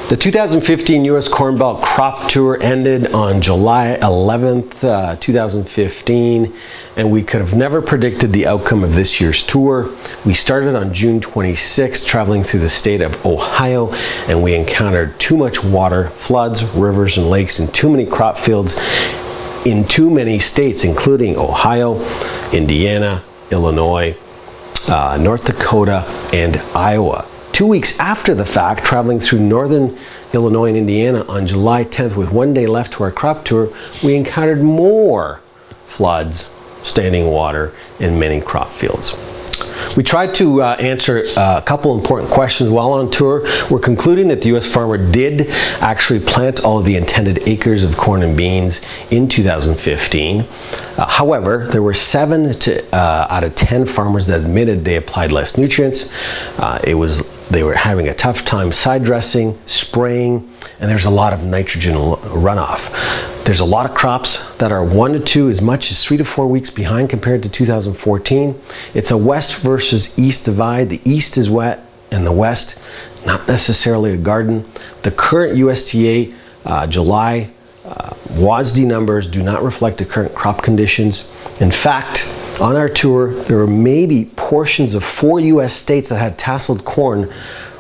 The 2015 U.S. Corn Belt Crop Tour ended on July 11th, 2015, and we could have never predicted the outcome of this year's tour. We started on June 26th, traveling through the state of Ohio, and we encountered too much water, floods, rivers, and lakes in too many crop fields in too many states, including Ohio, Indiana, Illinois, North Dakota, and Iowa. 2 weeks after the fact, traveling through northern Illinois and Indiana on July 10th with 1 day left to our crop tour, we encountered more floods, standing water in many crop fields. We tried to answer a couple important questions while on tour. We're concluding that the U.S. farmer did actually plant all of the intended acres of corn and beans in 2015. However, there were 7 out of 10 farmers that admitted they applied less nutrients. They were having a tough time side dressing, spraying, and there's a lot of nitrogen runoff. There's a lot of crops that are 1 to 2, as much as 3 to 4 weeks behind compared to 2014. It's a west versus east divide. The east is wet and the west not necessarily a garden. The current USDA July WASDE numbers do not reflect the current crop conditions. In fact, on our tour, there were maybe portions of 4 U.S. states that had tasseled corn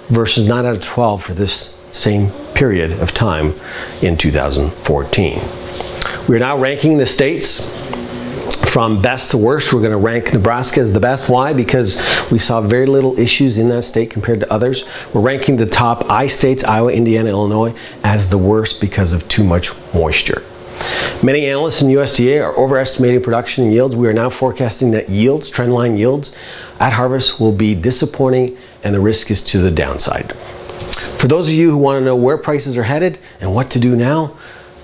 versus 9 out of 12 for this same period of time in 2014. We're now ranking the states from best to worst. We're going to rank Nebraska as the best. Why? Because we saw very little issues in that state compared to others. We're ranking the top I states, Iowa, Indiana, Illinois, as the worst because of too much moisture. Many analysts in USDA are overestimating production and yields. We are now forecasting that yields, trendline yields, at harvest will be disappointing, and the risk is to the downside. For those of you who want to know where prices are headed and what to do now,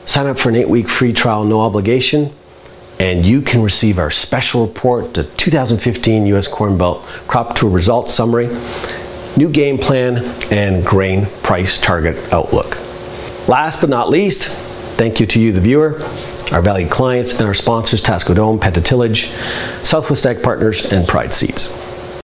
sign up for an 8-week free trial, no obligation, and you can receive our special report, the 2015 U.S. Corn Belt Crop Tour Results Summary, new game plan, and grain price target outlook. Last but not least, thank you to you, the viewer, our valued clients, and our sponsors, Tasco Dome, Penta Tillage, Southwest Ag Partners, and Pride Seeds.